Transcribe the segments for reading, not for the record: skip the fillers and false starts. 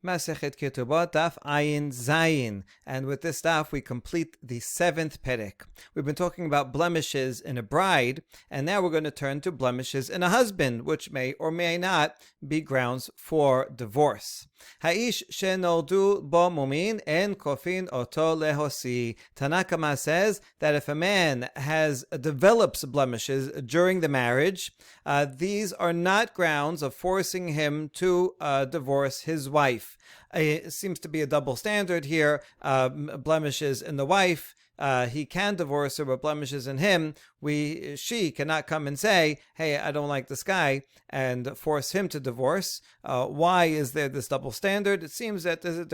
Masechet Ketubot, Daf Ayin Zayin. And with this daf, we complete the 7th perek. We've been talking about blemishes in a bride, and now we're going to turn to blemishes in a husband, which may or may not be grounds for divorce. Ha'ish shenoldu bo mumin en kofin oto lehosi. Tanakama says that if a man develops blemishes during the marriage, these are not grounds of forcing him to divorce his wife. It seems to be a double standard here. Blemishes in the wife, he can divorce her, but blemishes in him, she cannot come and say, hey, I don't like this guy, and force him to divorce. Why is there this double standard? It seems that there's a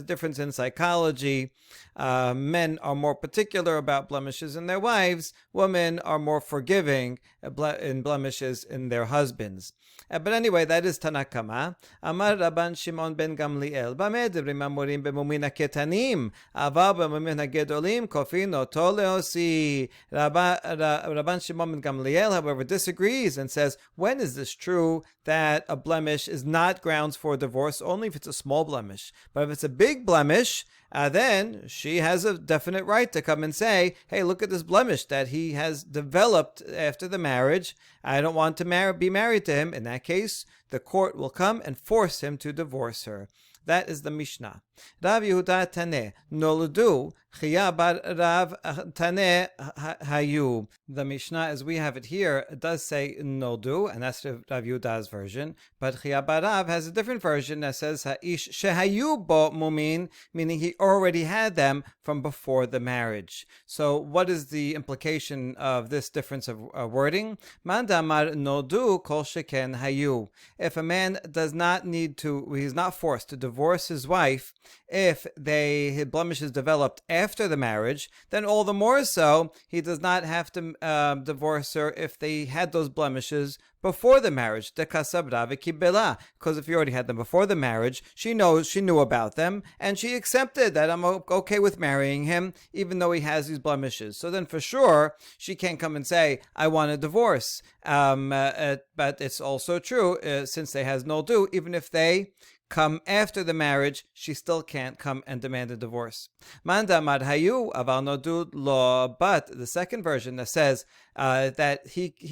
difference in psychology. Men are more particular about blemishes in their wives. Women are more forgiving in blemishes in their husbands. But anyway, that is Tanakama. Amar Rabban Shimon ben Gamliel, Bameh devrim amurim bemumin haketanim, aval bemumin hagedolim kofin oto lehosi. Rabban Shimon ben Gamliel, however, disagrees and says, when is this true that a blemish is not grounds for divorce? Only if it's a small blemish. But if it's a big blemish, then she has a definite right to come and say, hey, look at this blemish that he has developed after the marriage. I don't want to be married to him. In that case, the court will come and force him to divorce her. That is the Mishnah. Rav Yehuda Taneh, Noldu, Chiya bar Rav Taneh Hayu. The Mishnah, as we have it here, does say Noldu, and that's Rav Yehuda's version. But Chiya bar Rav has a different version that says Ha'ish Shehayu bo mumin, meaning he already had them from before the marriage. So what is the implication of this difference of wording? Man damar Noldu kol sheken hayu. If a man does not need to, he's not forced to divorce his wife, if his blemishes developed after the marriage, then all the more so, he does not have to divorce her if they had those blemishes before the marriage. Because if you already had them before the marriage, she knew about them, and she accepted that I'm okay with marrying him, even though he has these blemishes. So then for sure, she can't come and say, I want a divorce. But it's also true, since they has no do, even if they come after the marriage, she still can't come and demand a divorce. Manda madhayu aval nodud lo. But the second version that says that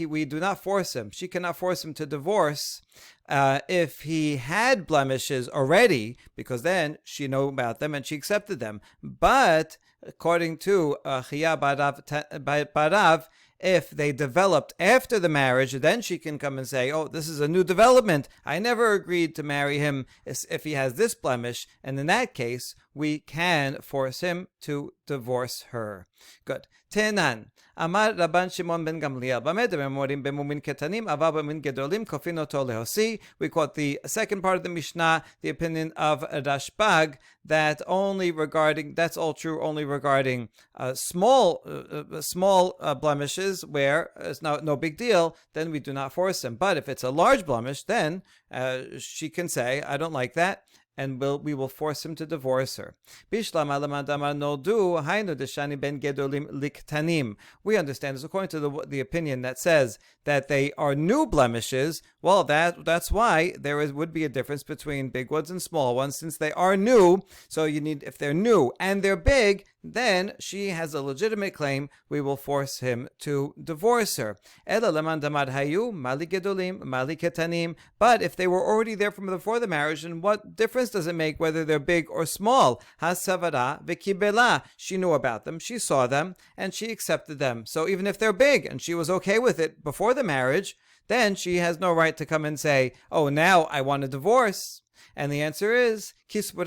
we do not force him. She cannot force him to divorce if he had blemishes already, because then she knew about them and she accepted them. But according to Chiya Barav, if they developed after the marriage, then she can come and say, oh, this is a new development. I never agreed to marry him if he has this blemish. And in that case, we can force him to divorce her. Good. Tenan. Amar Rabban Shimon ben Gamliel. Bemumin ketanim, aval bemumin gedolim, kofin oto lehosi. We quote the second part of the Mishnah, the opinion of Rashbag, that's all true only regarding small blemishes where it's no big deal, then we do not force him. But if it's a large blemish, then she can say, I don't like that, and we will force him to divorce her. We understand this according to the opinion that says that they are new blemishes. Well, that's why would be a difference between big ones and small ones, since they are new. So if they're new and they're big, then she has a legitimate claim. We will force him to divorce her. But if they were already there from before the marriage, then what difference does it make whether they're big or small? Hasavara v'kibela. She knew about them, she saw them, and she accepted them. So even if they're big and she was okay with it before the marriage, then she has no right to come and say, oh, now I want a divorce. And the answer is, before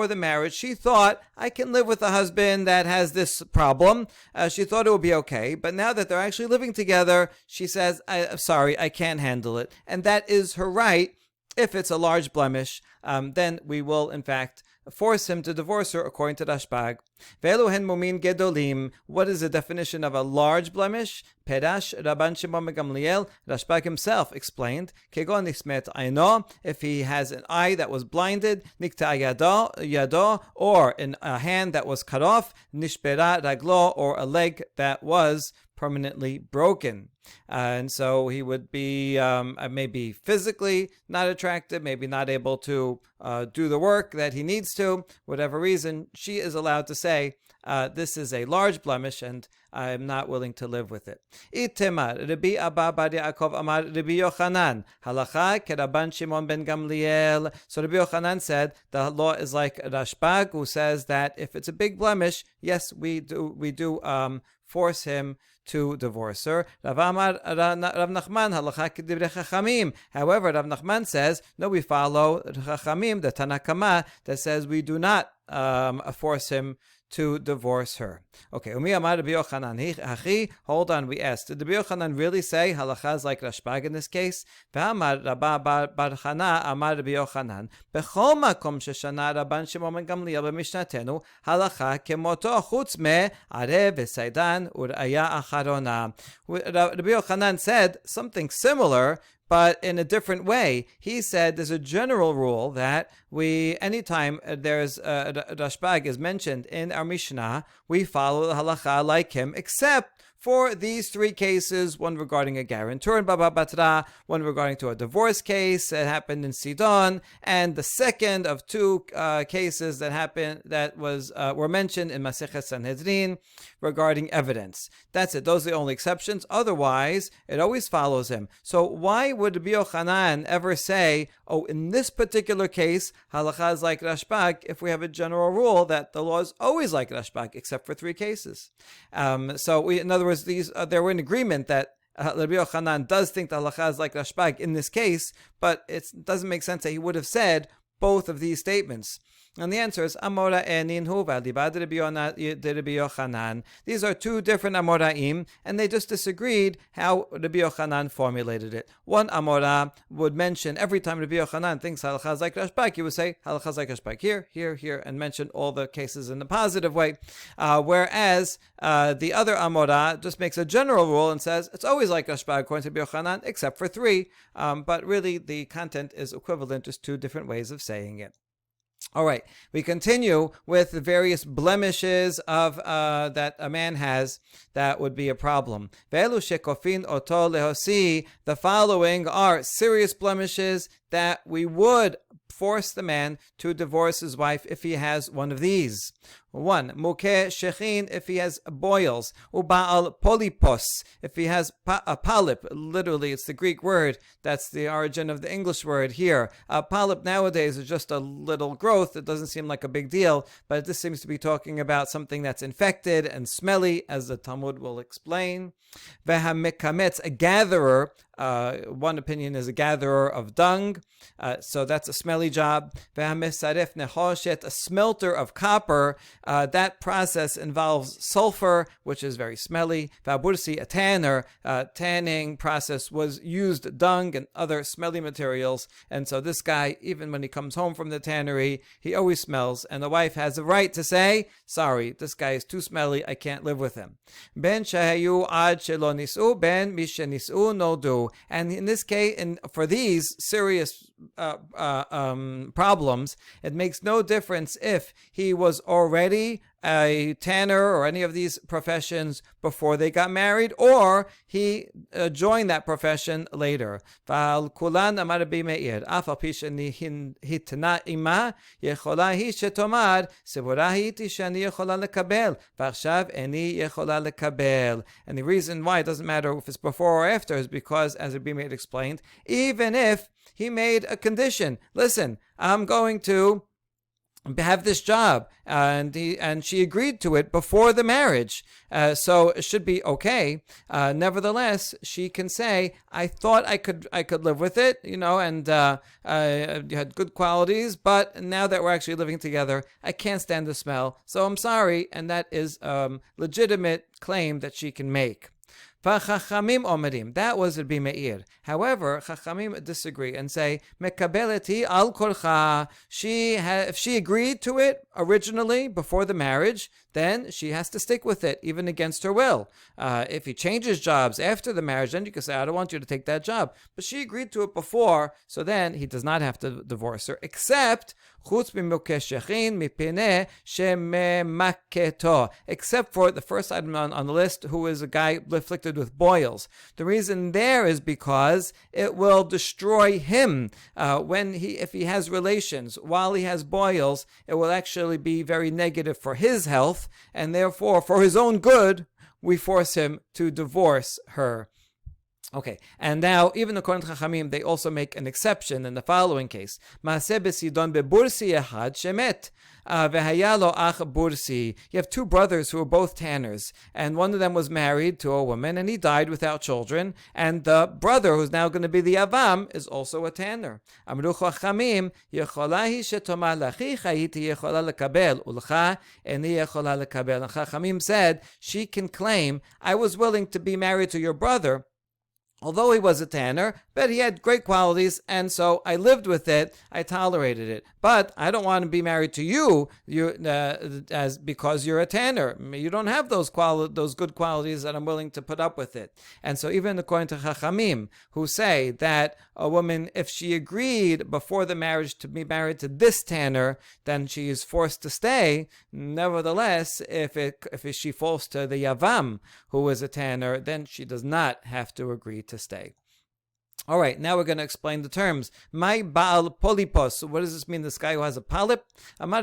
the marriage, she thought, I can live with a husband that has this problem. She thought it would be okay. But now that they're actually living together, she says, I'm sorry, I can't handle it. And that is her right. If it's a large blemish, then we will, in fact, force him to divorce her according to Rashbag. Ve'eluhen mumin gedolim. What is the definition of a large blemish? Pedash Rabban Shimon ben Gamliel. Rashbag himself explained, Kegon nismet ayno, if he has an eye that was blinded, nikta yado, or a hand that was cut off, nishbera raglo, or a leg that was permanently broken. And so he would be maybe physically not attractive, maybe not able to do the work that he needs to, whatever reason. She is allowed to say, this is a large blemish and I'm not willing to live with it. Itemar, Rabbi Abba bar Yaakov Amar Rabbi Yochanan, halacha keraban Shimon ben Gamliel. So Rabbi Yochanan said the law is like Rashbag, who says that if it's a big blemish, yes, we do force him to divorce her. Rav Nachman, halacha k'divrei Chachamim. However, Rav Nachman says, no, we follow Chachamim, the Tanakama, that says we do not force him to divorce her. Okay, Umi Amar Rabbi Yochanan, Hachi, hold on, we asked, did Rabbi Yochanan really say halacha is like Rashbag in this case? Ve'amar Rabba bar Chana Amar Rabbi Yochanan, Bechol makom sheshana Rabban Shimon ben Gamliel b'mishnatenu, halacha kemoto chutz me arev v'saidan ur'aya acharona. Rabbi Yochanan said something similar, but in a different way. He said there's a general rule that anytime there's Rashbag is mentioned in our Mishnah, we follow the halacha like him, except for these three cases, one regarding a guarantor in Baba Batra, one regarding to a divorce case that happened in Sidon, and the second of two cases that were mentioned in Masechet Sanhedrin regarding evidence. That's it. Those are the only exceptions. Otherwise, it always follows him. So why would Rabbi Yochanan ever say, oh, in this particular case, halacha is like Rashbag, if we have a general rule that the law is always like Rashbag, except for three cases? In other words, they were in agreement that Rabbi Yochanan does think the halacha is like Rashbag in this case, but it doesn't make sense that he would have said both of these statements. And the answer is Amora Enin Hu Valibad Rabbi Yochanan. These are two different Amoraim, and they just disagreed how Rabbi Yochanan formulated it. One Amora would mention every time Rabbi Yochanan thinks halacha is like Rashbag, he would say halacha is like Rashbag here, here, here, and mention all the cases in the positive way. Whereas the other Amora just makes a general rule and says it's always like Rashbag according to Rabbi Yochanan, except for three. But really, the content is equivalent, just two different ways of saying it. All right, we continue with the various blemishes of that a man has that would be a problem. The following are serious blemishes that we would force the man to divorce his wife if he has one of these. 1. Mukeh shechin, if he has boils. Uba'al polypos, if he has a polyp. Literally, it's the Greek word. That's the origin of the English word here. A polyp nowadays is just a little growth. It doesn't seem like a big deal, but this seems to be talking about something that's infected and smelly, as the Talmud will explain. V'hamekametz, a gatherer. One opinion is a gatherer of dung, so that's a smelly job. V'hamesaref nechoshet, a smelter of copper. That process involves sulfur, which is very smelly. V'abursi, a tanner. Tanning process used dung and other smelly materials, and so this guy, even when he comes home from the tannery, he always smells, and the wife has a right to say, sorry, this guy is too smelly, I can't live with him. Ben shahayu ad shelo nisu, ben mishenisu nodu. And in this case, for these serious problems, it makes no difference if he was already a tanner or any of these professions before they got married, or he joined that profession later. And the reason why it doesn't matter if it's before or after is because, as Rabbi Meir explained, even if he made a condition, listen, I'm going to have this job, and she agreed to it before the marriage, so it should be okay. Nevertheless, she can say, I thought I could live with it, and you had good qualities, but now that we're actually living together, I can't stand the smell, so I'm sorry. And that is legitimate claim that she can make. V'chachamim omerim. That was Rabbi Meir. However, Chachamim disagree and say, Mekabeleti al korcha. If she agreed to it originally before the marriage, then she has to stick with it, even against her will. If he changes jobs after the marriage, then you can say, I don't want you to take that job. But she agreed to it before, so then he does not have to divorce her, except except for the first item on the list, who is a guy afflicted with boils. The reason there is because it will destroy him if he has relations while he has boils. It will actually be very negative for his health, and therefore, for his own good, we force him to divorce her. Okay, and now, even according to Chachamim, they also make an exception in the following case. Maaseh besidon bebursi ehad shemet, v'haya lo ach bursi. You have two brothers who are both tanners, and one of them was married to a woman, and he died without children, and the brother, who's now going to be the avam, is also a tanner. Amru Chachamim, yechola hi shetomah lachicha hiti yechola lekabel, ulcha eni yechola lekabel. And Chachamim said, she can claim, I was willing to be married to your brother, although he was a tanner, but he had great qualities, and so I lived with it, I tolerated it. But I don't want to be married to you, because you're a tanner. You don't have those good qualities that I'm willing to put up with it. And so even according to Chachamim, who say that a woman, if she agreed before the marriage to be married to this tanner, then she is forced to stay. Nevertheless, if she falls to the yavam, who is a tanner, then she does not have to agree to stay. All right, now we're going to explain the terms. My Baal Polypos. What does this mean? This guy who has a polyp? It's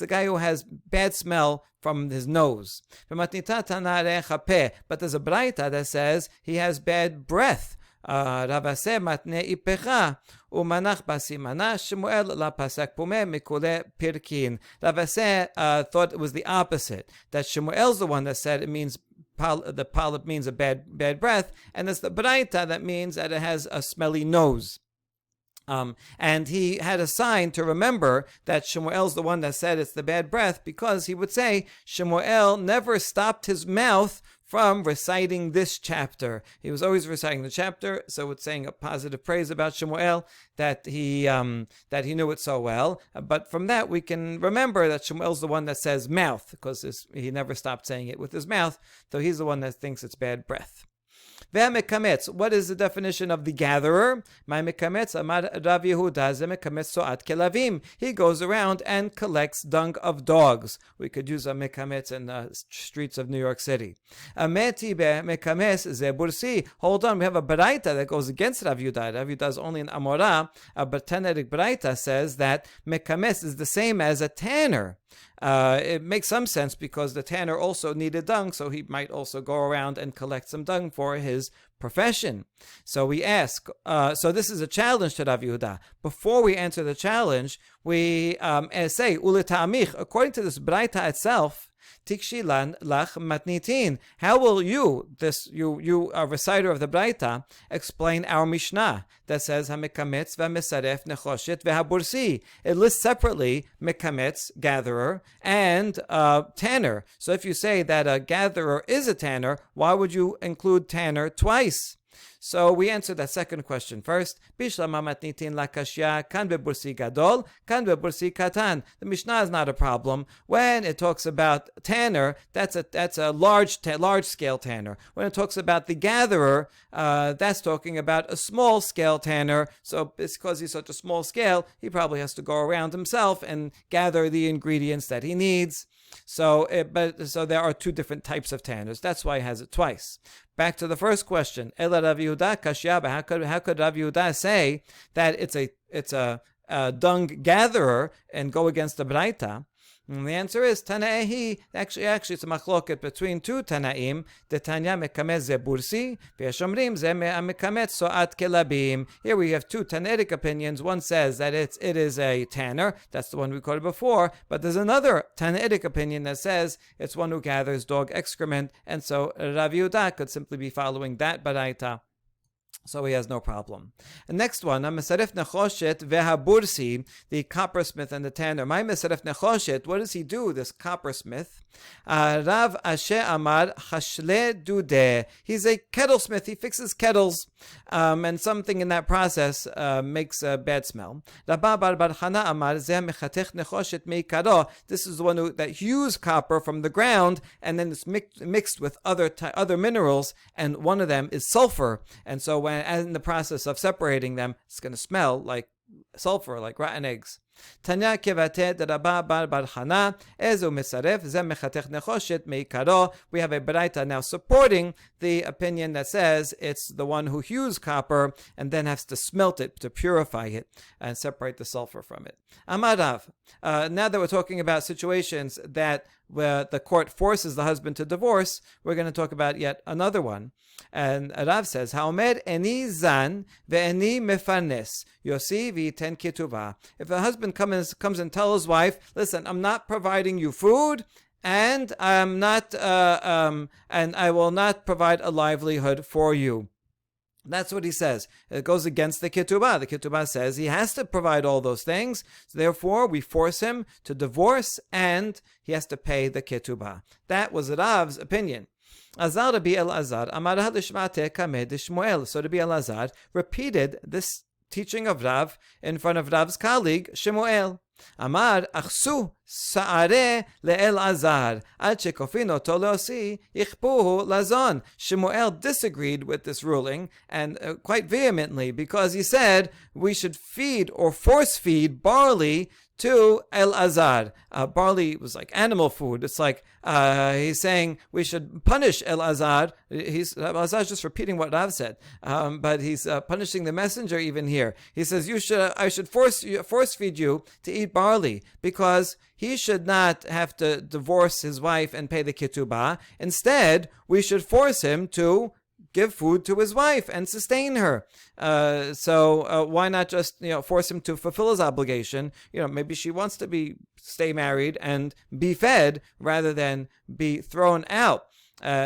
a guy who has bad smell from his nose. But there's a braita that says he has bad breath. Ravase matne ipecha umanach basimana Shemuel la pasak pume mikule pirkin. Ravase thought it was the opposite, that Shemuel's the one that said it means the polyp means a bad breath, and it's the braita that means that it has a smelly nose. And he had a sign to remember that Shemuel's the one that said it's the bad breath, because he would say Shemuel never stopped his mouth from reciting this chapter. He was always reciting the chapter, so it's saying a positive praise about Shemuel, that he knew it so well. But from that we can remember that Shemuel's the one that says mouth, because he never stopped saying it with his mouth, though he's the one that thinks it's bad breath. What is the definition of the gatherer? He goes around and collects dung of dogs. We could use a mekametz in the streets of New York City. Hold on, we have a baraita that goes against Rav Yehuda. Rav Yehuda is only an Amorah. A Tanaitic baraita says that mekametz is the same as a tanner. It makes some sense because the tanner also needed dung, so he might also go around and collect some dung for his profession. So we ask, so this is a challenge to Rav Yehuda. Before we answer the challenge, we say, Uleta'amich, according to this braita itself, Tikshilan lach matnitin. How will you a reciter of the braita, explain our Mishnah that says hamekametz v'mesaref nechoshet v'habursi? It lists separately mekametz, gatherer, and tanner. So if you say that a gatherer is a tanner, why would you include tanner twice? So we answer that second question first. Bishlama matnitin lakashya kan bebursi gadol, kan bebursi katan. The Mishnah is not a problem. When it talks about tanner, that's a large scale tanner. When it talks about the gatherer, that's talking about a small scale tanner. So it's because he's such a small scale, he probably has to go around himself and gather the ingredients that he needs. So there are two different types of tanners. That's why he has it twice. Back to the first question. Ela Rav Yehuda kashyaba. How could Rav Yehuda say that it's a dung gatherer and go against the braita? And the answer is Tanaihi. Actually, it's a machloket between two Tanaim. The Tanya mekamet ze bursi, v'yashomrim ze mekamet soat kelabim. Here we have two Tanaitic opinions. One says that it is a tanner. That's the one we quoted before. But there's another Tanaitic opinion that says it's one who gathers dog excrement. And so Rav Yehuda could simply be following that baraita. So he has no problem. The next one, Mesaref Nechoshet Vehabursi, the coppersmith and the tanner. My Mesaref Nechoshet, what does he do, this coppersmith? Rav Ashe Amar Hashle Dude. He's a kettlesmith. He fixes kettles, and something in that process makes a bad smell. Rabba Bar Bar Chana Amar Zeh Mechatech Nechoshet Meikaro. This is the one that hews copper from the ground, and then it's mixed with other minerals, and one of them is sulfur. And so when in the process of separating them, it's going to smell like sulfur, like rotten eggs. Tanya kevate de Rabba bar bar Chana ezu misaref zeh mechatech nechoshet meikaro. We have a baraita now supporting the opinion that says it's the one who hews copper and then has to smelt it to purify it and separate the sulfur from it. Amarav. Now that we're talking about situations that where the court forces the husband to divorce, we're going to talk about yet another one. And Rav says, Haomer eni zan ve'eni mefarnes yosi v'iten ketubah. If the husband comes and tells his wife, listen, I'm not providing you food, and I'm not, and I will not provide a livelihood for you. That's what he says. It goes against the Ketubah. The Ketubah says he has to provide all those things. So therefore, we force him to divorce, and he has to pay the Ketubah. That was Rav's opinion. Azar Rabbi Elazar, Amaraha Lishmate Kameh Shmuel. So Rabbi Elazar repeated this teaching of Rav in front of Rav's colleague, Shmuel. Amar achsu sa'are le'elazar ad shekofin oto leosi yichpuhu lazon. Shmuel disagreed with this ruling, and quite vehemently, because he said we should feed or force feed barley to Elazar. Barley was like animal food. It's like he's saying we should punish Elazar. Elazar's just repeating what Rav said, but he's punishing the messenger even here. He says I should force feed you to eat barley, because he should not have to divorce his wife and pay the ketubah. Instead, we should force him to give food to his wife and sustain her. So why not just force him to fulfill his obligation? Maybe she wants to stay married and be fed rather than be thrown out.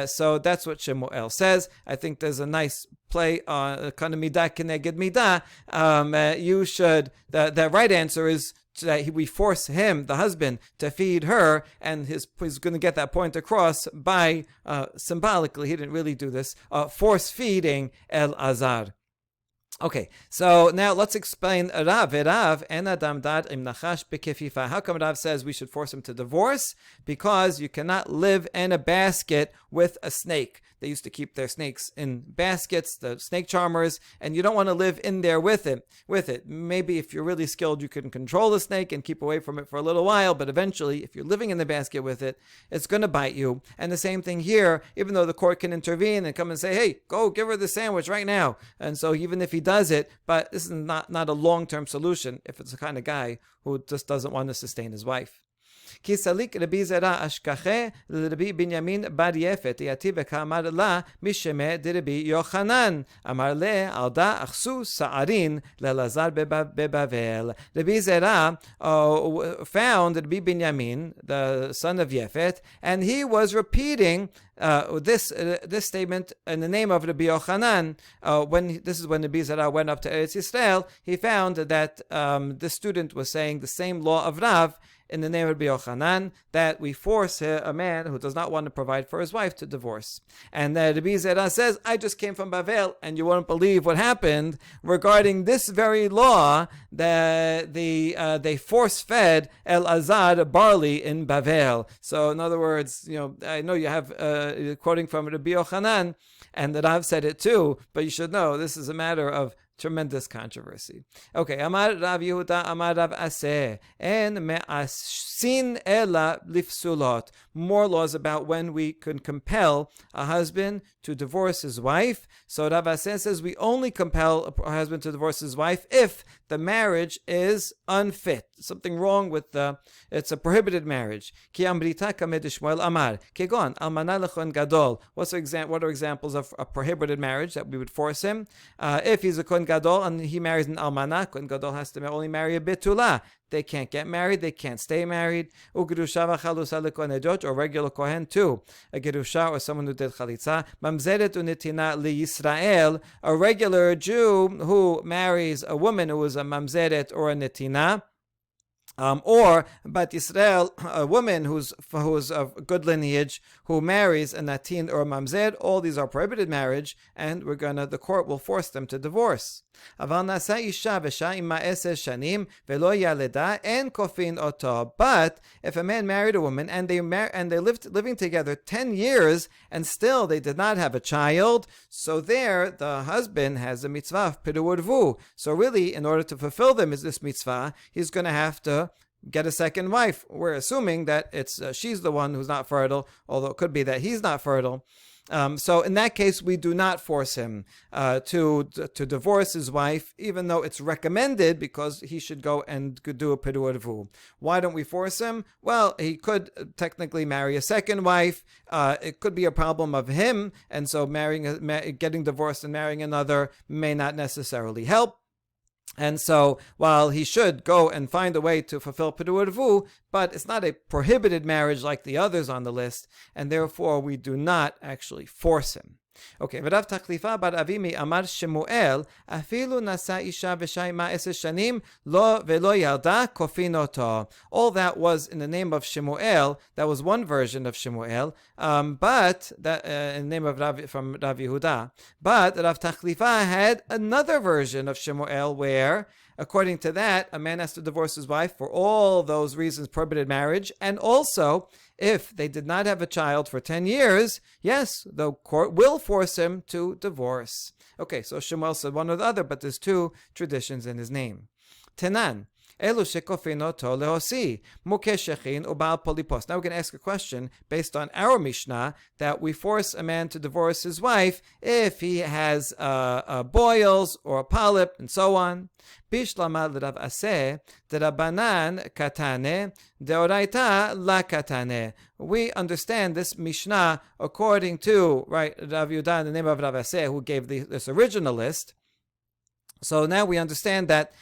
So that's what Shemuel says. I think there's a nice play on kind of midah keneged midah. You should. The right answer is that we force him, the husband, to feed her, and he's going to get that point across by symbolically. He didn't really do this. Force feeding Elazar. Okay, so now let's explain Rav. En adam dad im nachash bekefifa. How come Rav says we should force him to divorce? Because you cannot live in a basket with a snake. They used to keep their snakes in baskets, the snake charmers, and you don't want to live in there with it. Maybe if you're really skilled, you can control the snake and keep away from it for a little while, but eventually, if you're living in the basket with it, it's going to bite you. And the same thing here, even though the court can intervene and come and say, hey, go give her the sandwich right now. And so even if he does it, but this is not a long-term solution if it's the kind of guy who just doesn't want to sustain his wife. כי סליק רבי זרע אשכחה לרבי בנימין בר יפת יתי וכאמר לה משמע דרבי יוחנן אמר לה עלדה אחסו שערין לאלעזר בבבל. Rabbi Zera found Rabbi Binyamin, the son of Yefet, and he was repeating this statement in the name of Rabbi Yochanan. When Rabbi Zera went up to Eretz Yisrael, he found that the student was saying the same law of Rav in the name of Rabbi Yochanan, that we force a man who does not want to provide for his wife to divorce. And Rabbi Zera says, I just came from Bavel, and you won't believe what happened regarding this very law, that they force-fed Elazar barley in Bavel. So in other words, I know you have quoting from Rabbi Yochanan, and that I've said it too, but you should know this is a matter of tremendous controversy. Okay, Amar Rav Yehuda, Amar Rav Aseh, en me'asin ela lifsulot. More laws about when we can compel a husband to divorce his wife. So Rav Aseh says we only compel a husband to divorce his wife if the marriage is unfit. Something wrong with it's a prohibited marriage. Ki amrita kamed Shmuel Amar. Kegon almana lechon gadol. What are examples of a prohibited marriage that we would force him? If he's a kohen Kohen Gadol and he marries an almana, Kohen Gadol has to only marry a betula. They can't get married, they can't stay married. Ugerusha v'chalusa lekohen edot, or regular kohen too. A gerusha, or someone who did chalitza. Mamzeret unitina liyisrael, a regular Jew who marries a woman who is a mamzeret or a netina. Or Bat Yisrael, a woman who's of good lineage, who marries a natin or a mamzer. All these are prohibited marriage, and the court will force them to divorce. But if a man married a woman and they living together 10 years and still they did not have a child, so there the husband has a mitzvah of piru urvu. So really, in order to fulfill this mitzvah, he's going to have to get a second wife. We're assuming that it's she's the one who's not fertile, although it could be that he's not fertile. So in that case, we do not force him to divorce his wife, even though it's recommended because he should go and do a piru urvu. Why don't we force him? Well, he could technically marry a second wife. It could be a problem of him, and so getting divorced and marrying another may not necessarily help. And so, while he should go and find a way to fulfill piru urvu, but it's not a prohibited marriage like the others on the list, and therefore we do not actually force him. Okay, Rav Tachlifa bar Avimi Amar Shemuel, afilu nasa isha v'shayma 10 shanim lo velo yalda kofin oto. All that was in the name of Shemuel. That was one version of Shemuel, but that in the name of from Rav Yehuda. But Rav Tachlifa had another version of Shemuel where, according to that, a man has to divorce his wife for all those reasons, prohibited marriage, and also if they did not have a child for 10 years, yes, the court will force him to divorce. Okay, so Shemuel said one or the other, but there's two traditions in his name. Tenan. Now we're going to ask a question based on our Mishnah that we force a man to divorce his wife if he has boils or a polyp and so on. Bishlama l'Rav Aseh d'Rabanan katane deoraita la katane. We understand this Mishnah according to Rav Yehuda in the name of Rav Aseh, who gave this original list. So now we understand that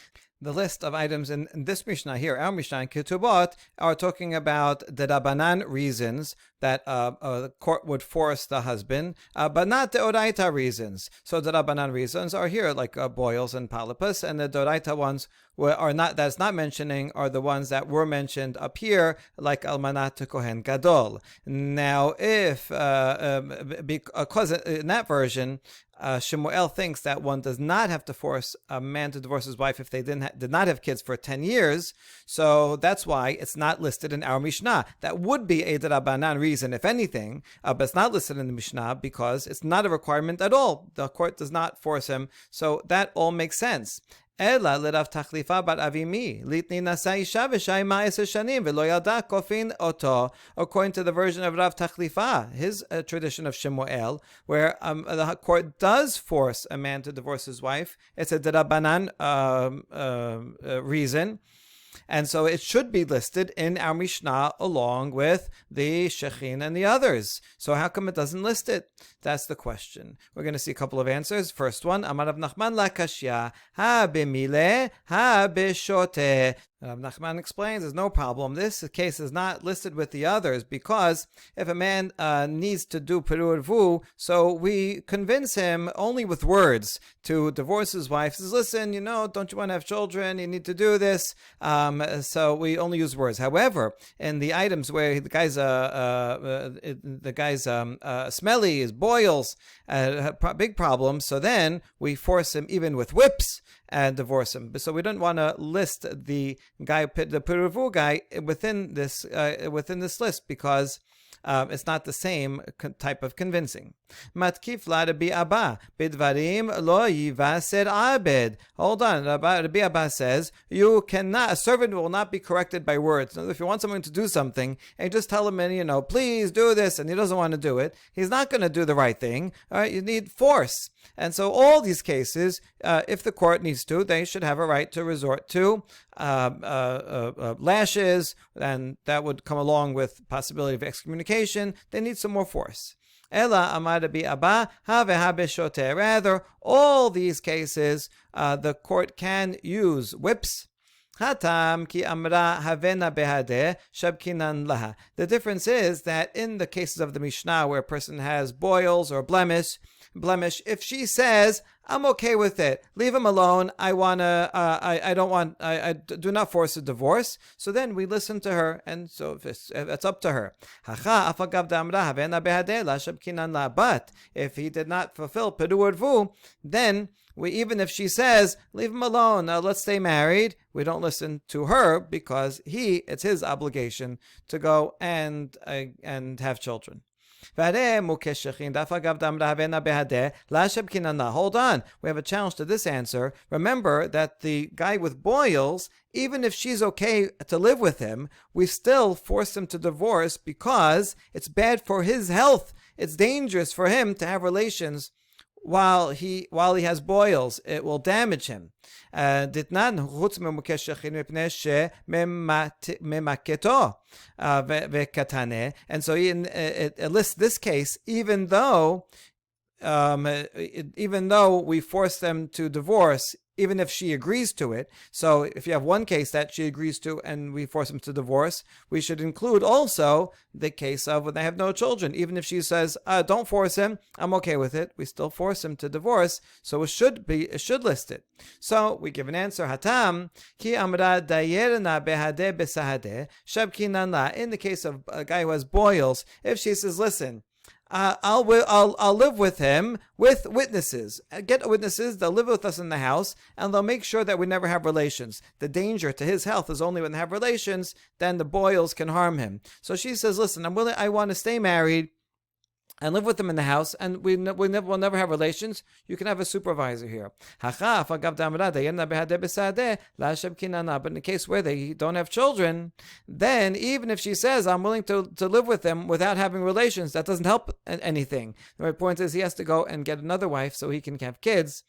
the list of items in this Mishnah here, our Mishnah in Ketubot, are talking about the Rabbanan reasons that the court would force the husband, but not the Oraita reasons. So the Rabbanan reasons are here, like boils and polypus, and the Doraita ones that's not mentioning are the ones that were mentioned up here, like Almanat Kohen Gadol. Now, if because in that version, Shemuel thinks that one does not have to force a man to divorce his wife if they did not have kids for 10 years. So that's why it's not listed in our Mishnah. That would be a D'Rabbanan reason, if anything, but it's not listed in the Mishnah because it's not a requirement at all. The court does not force him. So that all makes sense. Ela l'Rav Tachlifa bar Avimi litni nasa isha v'shayma 10 shanim v'lo yalda kofin oto. According to the version of Rav Tachlifa, his tradition of Shemuel, where the court does force a man to divorce his wife, it's a D'Rabbanan reason. And so it should be listed in our Mishnah along with the Shechin and the others. So how come it doesn't list it? That's the question. We're going to see a couple of answers. First one, Amar Rav Nachman la kashya, ha b'mile, ha b'shote. Rav Nachman explains there's no problem. This case is not listed with the others because if a man needs to do piru urvu, so we convince him only with words to divorce his wife. He says, listen, don't you want to have children? You need to do this. So we only use words. However, in the items where the guy's smelly, his boils, big problems, so then we force him even with whips and divorce him. So we don't want to list the guy, the piru urvu guy, within this list because it's not the same type of convincing. Matkif la Rabbi Abba bidvarim lo yivaser abed. Hold on, Rabbi Abba says a servant will not be corrected by words. Now, if you want someone to do something and you just tell him, please do this, and he doesn't want to do it, he's not going to do the right thing. All right, you need force. And so all these cases, if the court needs to, they should have a right to resort to lashes, and that would come along with possibility of excommunication. They need some more force. Ela amar Rabbi Abba have habeshote. Rather, all these cases, the court can use whips. Hatam ki amra havena behade shabkinan laha. The difference is that in the cases of the Mishnah where a person has boils or blemish, if she says, I'm okay with it, leave him alone, I do not force a divorce, so then we listen to her, and so it's up to her. But if he did not fulfill Peru Urvu, then even if she says, leave him alone, let's stay married, we don't listen to her because it's his obligation to go and have children. Hold on, we have a challenge to this answer. Remember that the guy with boils, even if she's okay to live with him, we still force him to divorce because it's bad for his health. It's dangerous for him to have relations while he has boils. It will damage him. And so it lists this case, even though we force them to divorce, even if she agrees to it. So if you have one case that she agrees to and we force them to divorce, we should include also the case of when they have no children. Even if she says, don't force him, I'm okay with it, we still force him to divorce. So it should list it. So we give an answer. Hatam ki amra dayerna behade besahade shabkinan la. In the case of a guy who has boils, if she says, listen, I'll live with him with witnesses. Get witnesses, they'll live with us in the house, and they'll make sure that we never have relations. The danger to his health is only when they have relations, then the boils can harm him. So she says, listen, I want to stay married and live with them in the house, and we'll never have relations. You can have a supervisor here. But in the case where they don't have children, then even if she says, I'm willing to live with them without having relations, that doesn't help anything. The point is he has to go and get another wife so he can have kids.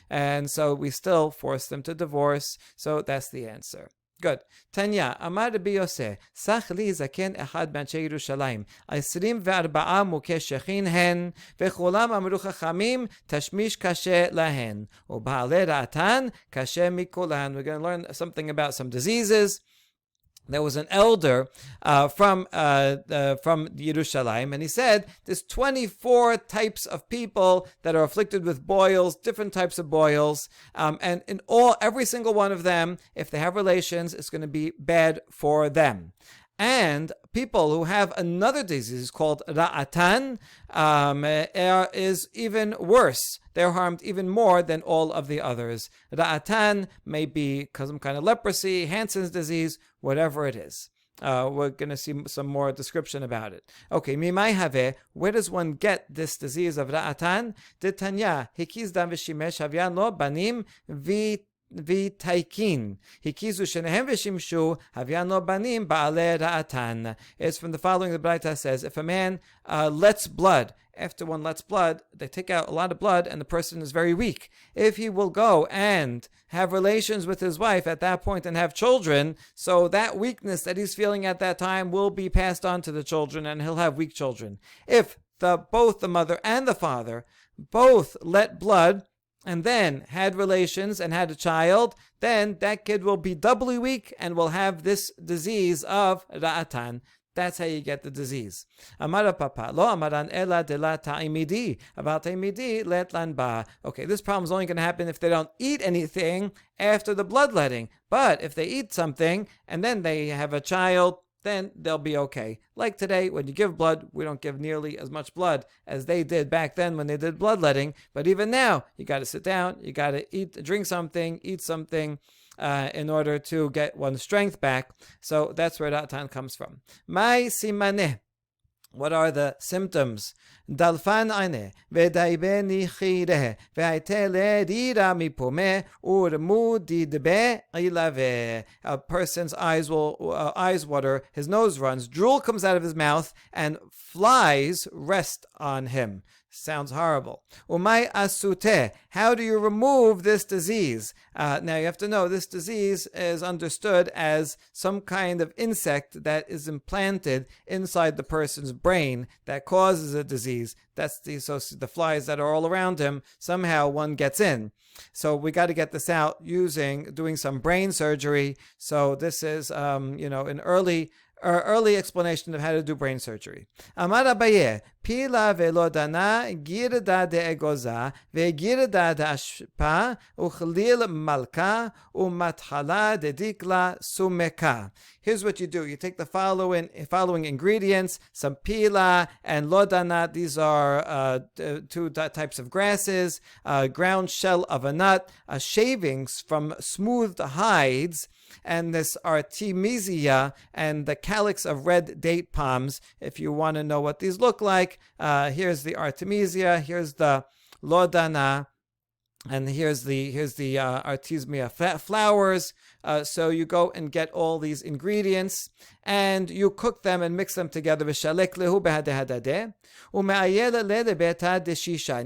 And so we still force them to divorce. So that's the answer. Good. Tanya, Amar Rabbi Yosef, Sach li zaken echad b'anshe Yerushalayim, 24 mukei shechin hen, v'chulam amru chachamim, tashmish kashe lahen, u'ba'alei ra'atan kashe mikulan. We're going to learn something about some diseases. There was an elder from Yerushalayim, and he said there's 24 types of people that are afflicted with boils, different types of boils, and in every single one of them, if they have relations, it's going to be bad for them. And people who have another disease called ra'atan is even worse. They're harmed even more than all of the others. Ra'atan may be some kind of leprosy, Hansen's disease, whatever it is. We're going to see some more description about it. Okay, mimai have, where does one get this disease of ra'atan? Tanya, hikiz dam v'shimesh havyan lo banim V'taikin. Hikizu shenehem v'shimshu havyan lo banim ba'alei ra'atan. It's from the following. The Braita says, if a man lets blood, after one lets blood, they take out a lot of blood and the person is very weak. If he will go and have relations with his wife at that point and have children, so that weakness that he's feeling at that time will be passed on to the children and he'll have weak children. If both the mother and the father both let blood and then had relations and had a child, then that kid will be doubly weak and will have this disease of ra'atan. That's how you get the disease. Amara papa, lo amaran ela de la ta'imidi, about ta'imidi let lan ba. Okay, this problem is only going to happen if they don't eat anything after the bloodletting. But if they eat something and then they have a child, then they'll be okay. Like today, when you give blood, we don't give nearly as much blood as they did back then when they did bloodletting. But even now, you got to sit down, you got to drink something, eat something, in order to get one's strength back. So that's where Ra'atan comes from. Mai simaneh. What are the symptoms? Dalfan aine vedaibeni khireh veitele dira mipome urmu didbe ilave. A person's eyes water, his nose runs, drool comes out of his mouth, and flies rest on him. Sounds horrible. Umay asute. How do you remove this disease? Now you have to know this disease is understood as some kind of insect that is implanted inside the person's brain that causes a disease. That's the flies that are all around him. Somehow one gets in. So we got to get this out doing some brain surgery. So this is, an early explanation of how to do brain surgery. Amar Abaye, pila velodana girda de egoza vegirda de ashpa uchlil malka umathala de dikla sumeka. Here's what you do. You take the following ingredients, some pila and lodana. These are two types of grasses, ground shell of a nut, shavings from smoothed hides, and this artemisia and the calyx of red date palms. If you want to know what these look like, here's the artemisia, here's the lodana, and here's the artemisia flowers. So you go and get all these ingredients and you cook them and mix them together. And you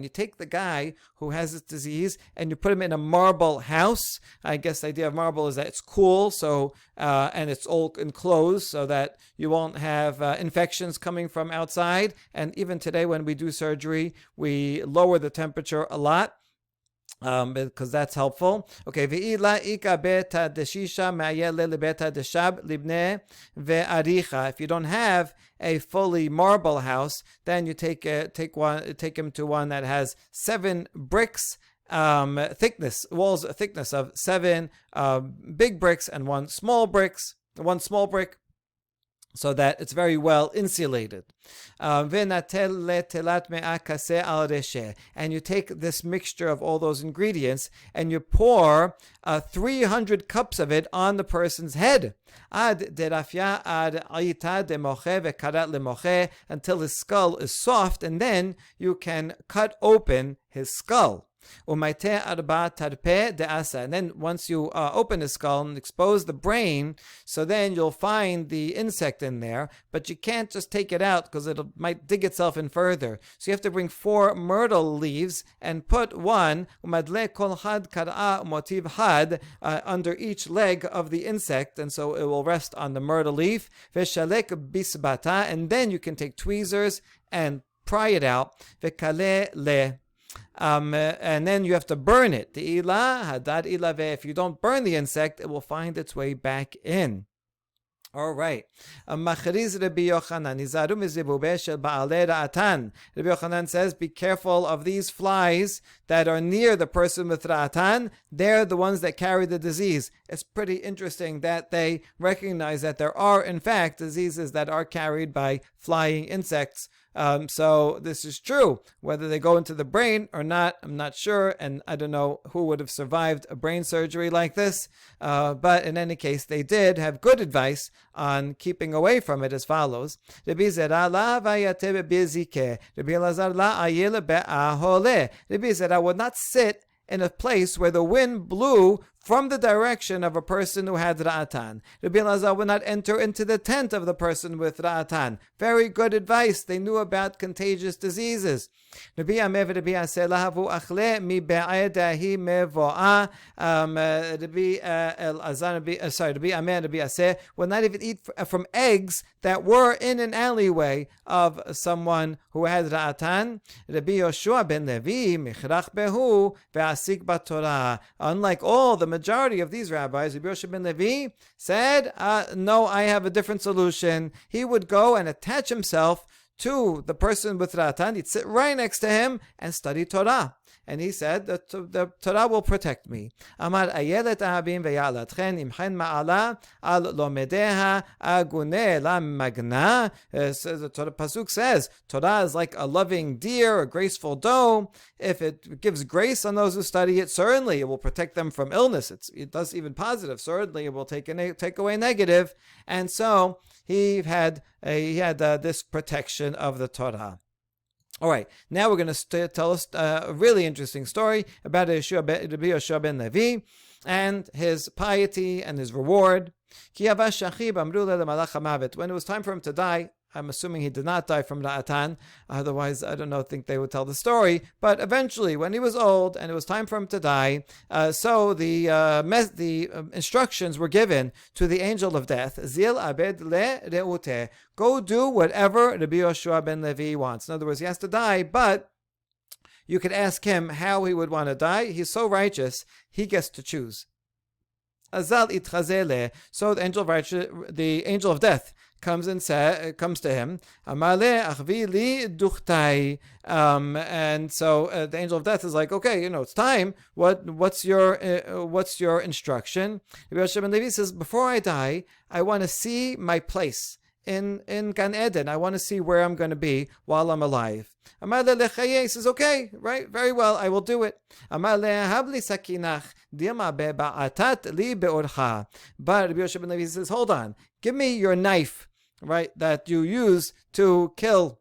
take the guy who has this disease and you put him in a marble house. I guess the idea of marble is that it's cool, so and it's all enclosed so that you won't have infections coming from outside. And even today when we do surgery, we lower the temperature a lot, because that's helpful. Okay, if you don't have a fully marble house, then you take him to one that has 7 bricks walls thickness of 7 big bricks and one small brick, so that it's very well insulated. And you take this mixture of all those ingredients and you pour 300 cups of it on the person's head until his skull is soft, and then you can cut open his skull. And then once you open his skull and expose the brain, so then you'll find the insect in there, but you can't just take it out because it might dig itself in further. So you have to bring 4 myrtle leaves and put one under each leg of the insect, and so it will rest on the myrtle leaf. And then you can take tweezers and pry it out. And then you have to burn it. If you don't burn the insect, it will find its way back in. All right. Rabbi Yochanan says, be careful of these flies that are near the person with ra'atan. They're the ones that carry the disease. It's pretty interesting that they recognize that there are, in fact, diseases that are carried by flying insects. So this is true. Whether they go into the brain or not, I'm not sure, and I don't know who would have survived a brain surgery like this. But in any case, they did have good advice on keeping away from it as follows. Rabbi Zera would not sit in a place where the wind blew from the direction of a person who had ra'atan. Rabbi Elazar would not enter into the tent of the person with ra'atan. Very good advice. They knew about contagious diseases. Rabbi Amir and Rabbi Aseh lahavu achle mi be'edahi mevo'ah. Rabbi Amir and Rabbi Aseh would not even eat from eggs that were in an alleyway of someone who had ra'atan. Rabbi Yoshua ben Levi michrach behu ve'asik b'Torah. Unlike all the majority of these rabbis, Rabbi Yoshua ben Levi said, no, I have a different solution. He would go and attach himself to the person with ra'atan. He'd sit right next to him and study Torah. And he said that the Torah will protect me. Amar ayelet ahabim ve'yalatchen imchen ma'ala al lomedeha agune la magna. The Torah pasuk says Torah is like a loving deer, a graceful doe. If it gives grace on those who study it, certainly it will protect them from illness. It does even positive. Certainly it will take away negative. And so he had this protection of the Torah. All right, now we're going to tell us a really interesting story about Rabbi Yoshua ben Levi and his piety and his reward. When it was time for him to die, I'm assuming he did not die from Ra'atan. Otherwise, I don't think they would tell the story. But eventually, when he was old and it was time for him to die, so the instructions were given to the angel of death. Zil abed le re'ute. Go do whatever Rabbi Yoshua ben Levi wants. In other words, he has to die, but you could ask him how he would want to die. He's so righteous, he gets to choose. Azal itchazele. So the angel of death comes to him. Amale achvi li duchtai. And so the angel of death is like, okay, it's time. What's your instruction? Rabbi Yoshua ben Levi says, before I die, I want to see my place in Gan Eden. I want to see where I'm going to be while I'm alive. Amar lechaye says, okay, right, very well, I will do it. Amar lehabli sakinach dima be'atat li be'orcha. But Rabbi Yoshua ben Levi says, hold on, give me your knife, right, that you use to kill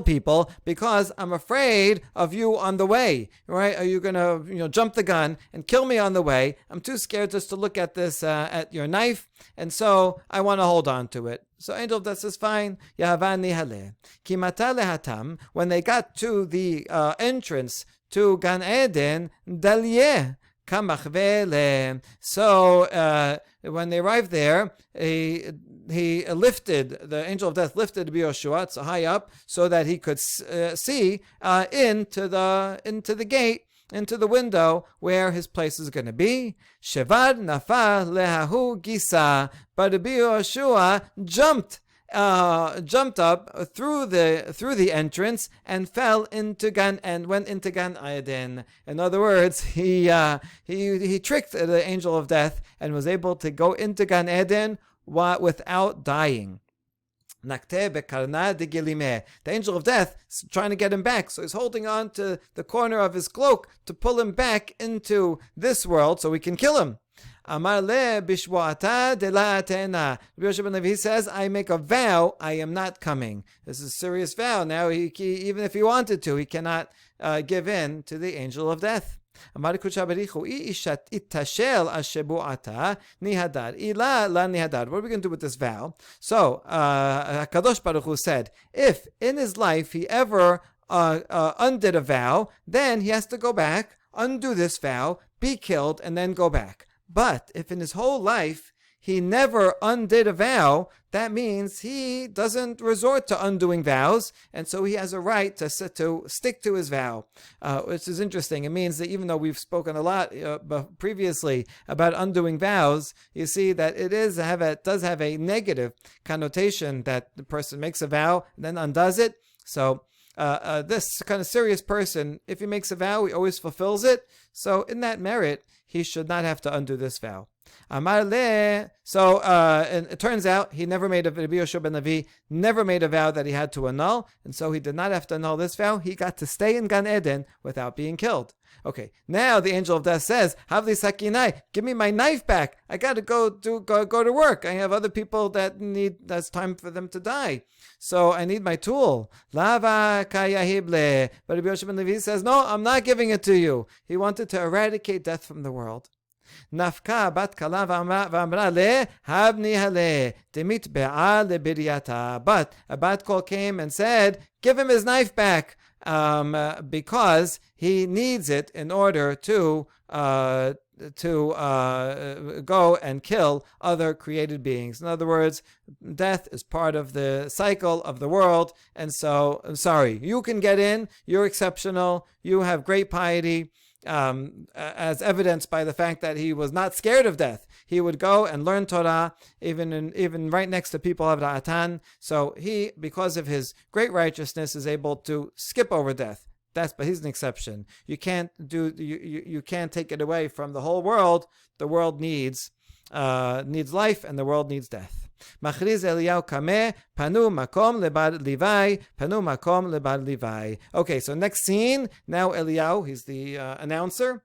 people, because I'm afraid of you on the way, right? Are you going to, jump the gun and kill me on the way? I'm too scared just to look at this, at your knife. And so I want to hold on to it. So angel of death says, fine. Yahavani hale. Kimata lehatam. When they got to the entrance to Gan Eden, dalyeh. So when they arrived there, he lifted, the angel of death lifted Rabbi Yoshua so high up so that he could see into the gate, into the window where his place is going to be. Shevad nafa lehahu gisa. But Rabbi Yoshua jumped up through the entrance and fell into went into Gan Eden. In other words, he tricked the angel of death and was able to go into Gan Eden without dying. The angel of death is trying to get him back, so he's holding on to the corner of his cloak to pull him back into this world so we can kill him. Amar le bishwa'ata de la atena. Rabbi Yoshua ben Levi says, I make a vow, I am not coming. This is a serious vow. Now, even if he wanted to, he cannot give in to the angel of death. Amar kuchabarichu ishat itashel ashebu'ata nihadar ila la nihadar. What are we going to do with this vow? So, Hakadosh Baruch Hu said, if in his life he ever undid a vow, then he has to go back, undo this vow, be killed, and then go back. But if in his whole life he never undid a vow, that means he doesn't resort to undoing vows, and so he has a right to stick to his vow, which is interesting. It means that even though we've spoken a lot previously about undoing vows, you see that it does have a negative connotation that the person makes a vow and then undoes it. So this kind of serious person, if he makes a vow, he always fulfills it. So in that merit, he should not have to undo this vow. Amar le. So and it turns out he never made Rabbi Yoshua ben Levi never made a vow that he had to annul, and so he did not have to annul this vow. He got to stay in Gan Eden without being killed. Okay, now the angel of death says, Havli sakinai, give me my knife back. I got to go to work. I have other people that's time for them to die. So I need my tool. Lava kayahible. But Rabbi Yoshua ben Levi says, no, I'm not giving it to you. He wanted to eradicate death from the world. Nafka bat kala v'amra le havni hale demit be'al lebiriyata. But a bat kol came and said, give him his knife back, because he needs it in order to go and kill other created beings. In other words, death is part of the cycle of the world, and so I'm sorry, you can get in, you're exceptional, you have great piety, as evidenced by the fact that he was not scared of death. He would go and learn Torah even right next to people of Ra'atan. So he, because of his great righteousness, is able to skip over death. But he's an exception. You can't take it away from the whole world. The world needs life, and the world needs death. Machriz Eliyahu kameh panu makom lebad livai. Okay, so next scene. Now Eliyahu, he's the announcer.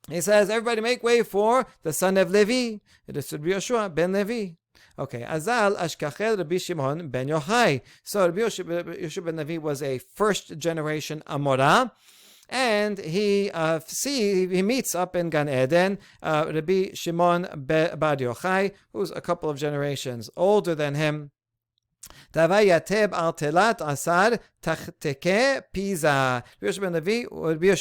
He says, everybody make way for the son of Levi. It is Rabbi Yoshua ben Levi. Okay, Azal Ashkachel Rabbi Shimon ben Yochai. So Rabbi Yoshua ben Levi was a first generation Amorah. And he meets up in Gan Eden Rabbi Shimon bar Yochai, who's a couple of generations older than him. Tavayateb al telat asar tachteke piza. Rabbi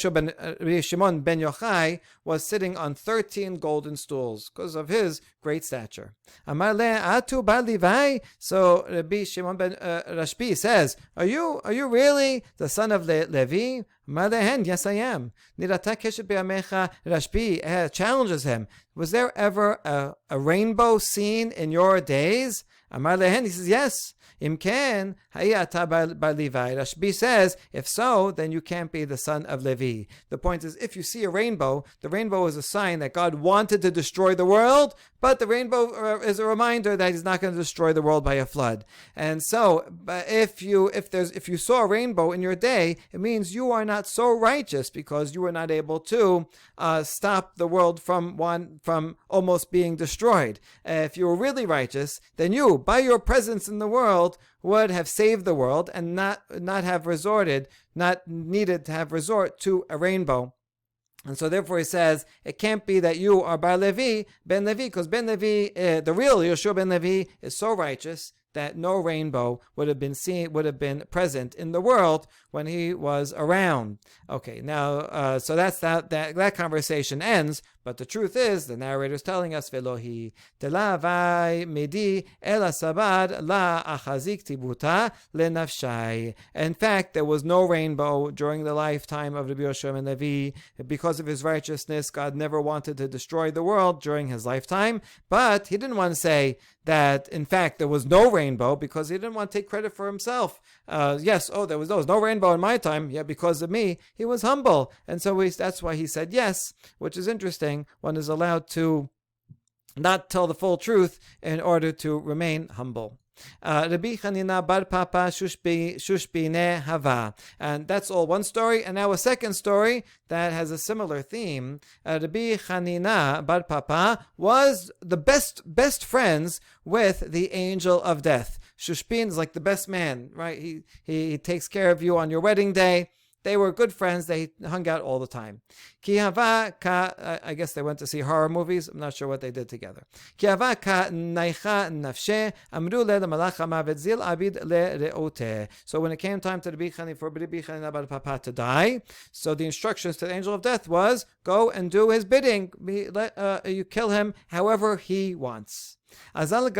Shimon ben Yochai was sitting on 13 golden stools because of his great stature. Amar le atu bar Levi. So Rabbi Shimon ben Rashbi says, Are you really the son of Levi? Amar lehen, yes I am. Nirata keshet be'amecha. Rashbi challenges him. Was there ever a rainbow seen in your days? Amar lehen, he says, yes. Imken hayata bar Levi. Rashbi says, if so, then you can't be the son of Levi. The point is, if you see a rainbow, the rainbow is a sign that God wanted to destroy the world, but the rainbow is a reminder that He's not going to destroy the world by a flood. And so, if you saw a rainbow in your day, it means you are not so righteous because you were not able to stop the world from almost being destroyed. If you were really righteous, then you, by your presence in the world, would have saved the world and not needed to have resort to a rainbow. And so therefore he says, it can't be that you are Bar Levi, Ben Levi, because Ben Levi, the real Yeshua ben Levi, is so righteous that no rainbow would have been present in the world when he was around. Okay, now, so that's that conversation ends, but the truth is, the narrator is telling us, Velohi telavai midi ela sabad la achazik tibuta lenafshai. In fact, there was no rainbow during the lifetime of Rabbi Yoshua ben Levi. Because of his righteousness, God never wanted to destroy the world during his lifetime, but he didn't want to say that, in fact, there was no rainbow because he didn't want to take credit for himself. There was no rainbow in my time. Yeah, because of me, he was humble. And so that's why he said yes, which is interesting. One is allowed to not tell the full truth in order to remain humble. Rabbi Chanina bar Papa Shushbine Hava. And that's all one story. And now a second story that has a similar theme. Rabbi Chanina bar Papa was the best friends with the angel of death. Shushbin is like the best man, right? He takes care of you on your wedding day. They were good friends. They hung out all the time. I guess they went to see horror movies. I'm not sure what they did together. So when it came time for Rabbi Chanina bar Papa to die, so the instructions to the angel of death was, go and do his bidding. You kill him however he wants. So the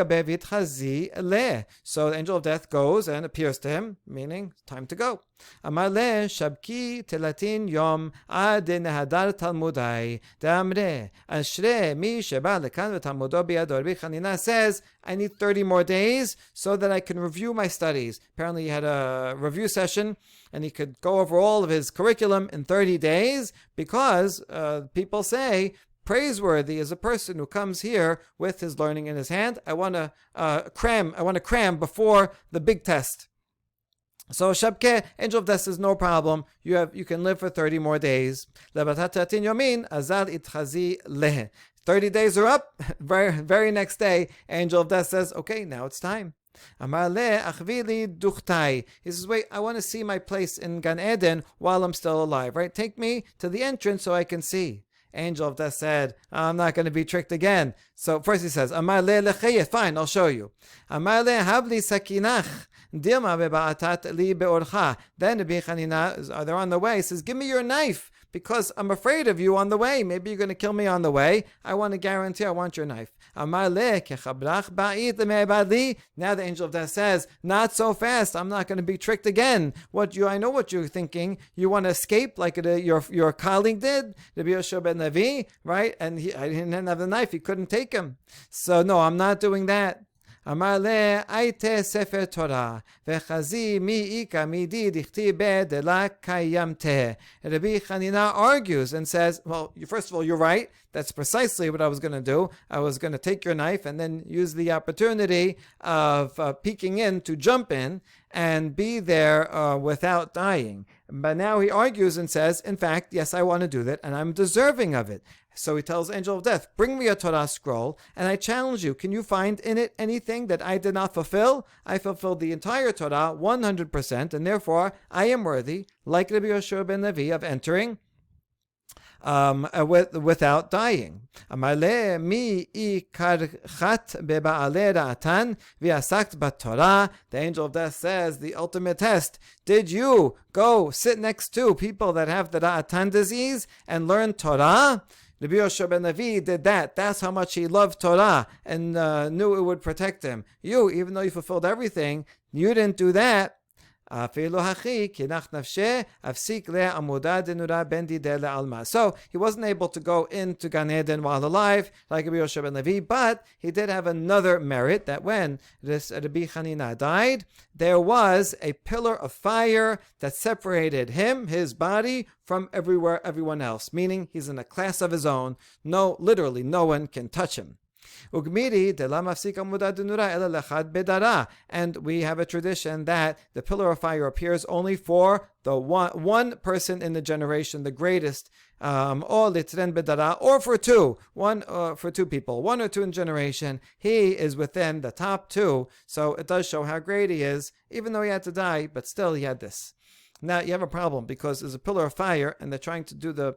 angel of death goes and appears to him, meaning time to go. Amar le shabki telatin yom ad nehadar talmudai damre ashre mi sheba lekan v'talmudo biyado. Rabbi Chanina says, I need 30 more days so that I can review my studies. Apparently he had a review session and he could go over all of his curriculum in 30 days because people say, praiseworthy is a person who comes here with his learning in his hand. I want to cram before the big test. So Shabke, angel of death says, no problem. You can live for 30 more days. 30 days are up. Very next day, angel of death says, okay, now it's time. He says, wait, I want to see my place in Gan Eden while I'm still alive, right? Take me to the entrance so I can see. Angel of death said, I'm not going to be tricked again. So first he says, Amar le lecheye, fine, I'll show you. Amar le havli sakinach, dilma beba'atat li be'orcha. Then Rabbi Chanina, they're on the way, he says, give me your knife, because I'm afraid of you on the way. Maybe you're going to kill me on the way. I want to guarantee I want your knife. Amar le kechabrach ba'it me'ebadli. Now the angel of death says, not so fast. I'm not going to be tricked again. I know what you're thinking. You want to escape like your colleague did, Rabbi Yoshua ben Levi, right? And I didn't have the knife. He couldn't take him. So no, I'm not doing that. Amar le aite sefer Torah vechazi mi ika midi dichti be de la kayamte. Rabbi Chanina argues and says, well, first of all, you're right. That's precisely what I was going to do. I was going to take your knife and then use the opportunity of peeking in to jump in and be there without dying. But now he argues and says, in fact, yes, I want to do that and I'm deserving of it. So he tells angel of death, bring me a Torah scroll and I challenge you, can you find in it anything that I did not fulfill? I fulfilled the entire Torah 100% and therefore I am worthy, like Rabbi Yoshua ben Levi, of entering without dying. Amale mi ikarchat beba'ale ra'atan v'asakt b'Torah. The angel of death says, the ultimate test, did you go sit next to people that have the ra'atan disease and learn Torah? Rabbi Yoshua ben Levi did that. That's how much he loved Torah and knew it would protect him. You, even though you fulfilled everything, you didn't do that. So he wasn't able to go into Gan Eden while alive, like Rabbi Yoshua ben Levi, but he did have another merit, that when this Rabbi Hanina died, there was a pillar of fire that separated him, his body, from everyone else, meaning he's in a class of his own. No, literally, no one can touch him. And we have a tradition that the pillar of fire appears only for the one person in the generation, the greatest, or for two, for two people, one or two in generation. He is within the top two, so it does show how great he is, even though he had to die, but still he had this. Now you have a problem because there's a pillar of fire, and they're trying to do to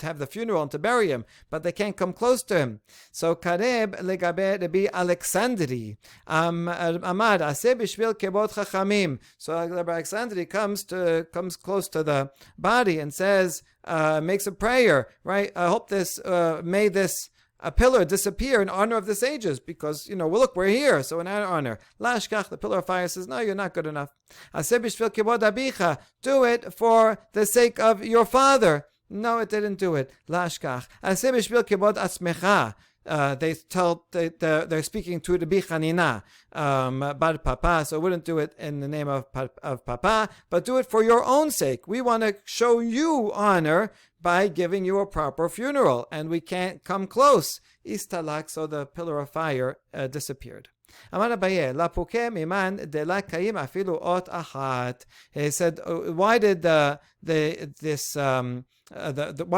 have the funeral and to bury him, but they can't come close to him. So Kareb legabe Rabbi Alexandri Amad aseh bishvil kebot chachamim. So Rabbi Alexandri comes close to the body and says, makes a prayer, right? I hope may this a pillar disappear in honor of the sages, because, well, look, we're here, so in our honor. Lashkach, the pillar of fire, says, no, you're not good enough. Do it for the sake of your father. No, it didn't do it. Lashkach. They're speaking to the Bichanina, Bar Papa, so wouldn't do it in the name of Papa, but do it for your own sake. We want to show you honor by giving you a proper funeral, and we can't come close. Istalak, so the pillar of fire disappeared. Amar Abaye, lapuke miman de la kayim afilu ot achat. He said, why did why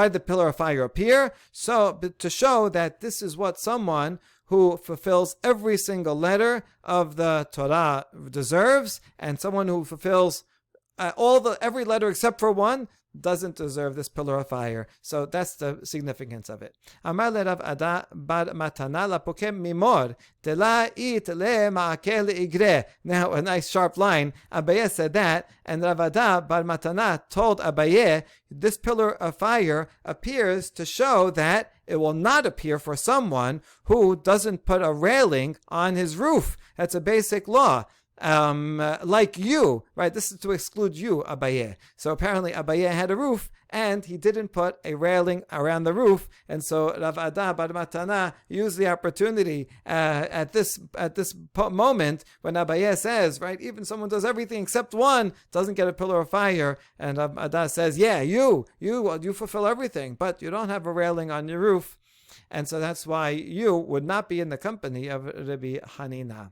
did the pillar of fire appear? So, to show that this is what someone who fulfills every single letter of the Torah deserves, and someone who fulfills every letter except for one doesn't deserve this pillar of fire. So that's the significance of it. Amar le Rav Ada bar Matana lapokem mimor de la it le ma'akel igre. Now a nice sharp line. Abaye said that, and Rav Ada bar Matana told Abaye, this pillar of fire appears to show that it will not appear for someone who doesn't put a railing on his roof. That's a basic law. Like you, right? This is to exclude you, Abaye. So apparently Abaye had a roof, and he didn't put a railing around the roof, and so Rav Ada bar Matana used the opportunity at this moment when Abaye says, right, even someone does everything except one doesn't get a pillar of fire, and Rav Ada says, yeah, you fulfill everything, but you don't have a railing on your roof, and so that's why you would not be in the company of Rabbi Hanina.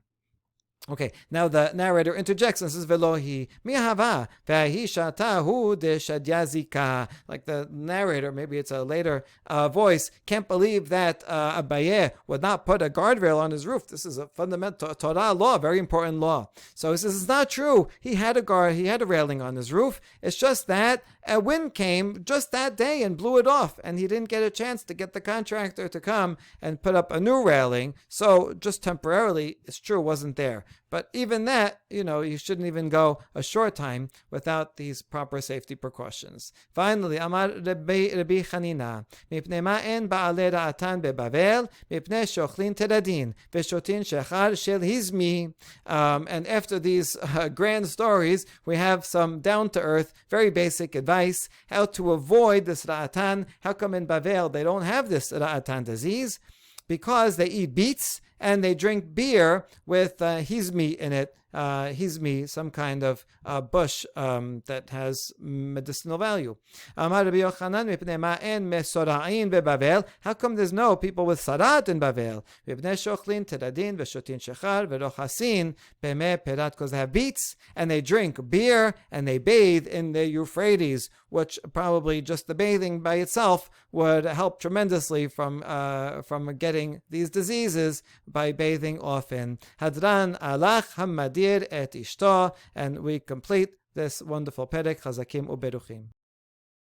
Okay, now the narrator interjects and says, Velohi, mihava, vehi shatahu de shadyazika. Like the narrator, maybe it's a later voice, can't believe that Abaye would not put a guardrail on his roof. This is a fundamental Torah law, very important law. So he says, it's not true. He had a railing on his roof. It's just that a wind came just that day and blew it off, and he didn't get a chance to get the contractor to come and put up a new railing. So just temporarily, it's true, wasn't there. But even that, you shouldn't even go a short time without these proper safety precautions. Finally, Amar Rabbi Chanina, Mipnei ma'en ba'alei ra'atan beBavel, Mipnei shochlin teradin, Veshotin shechar shel hizmi. And after these grand stories, we have some down-to-earth, very basic advice, how to avoid this ra'atan. How come in Bavel they don't have this ra'atan disease? Because they eat beets and they drink beer with hizmi in it. Hizmi, some kind of bush that has medicinal value. Amar Rabbi Yochanan, mipnei ma'en mesora'in beBavel. How come there's no people with sarat in Bavel? Mipnei shochlin teradin veshotin shechar verochasin b'mei perat. Because they have beets and they drink beer and they bathe in the Euphrates, which probably just the bathing by itself would help tremendously from getting these diseases by bathing often. Hadran alach hamadir et ishto, and we complete this wonderful perek. Chazakim uberuchim.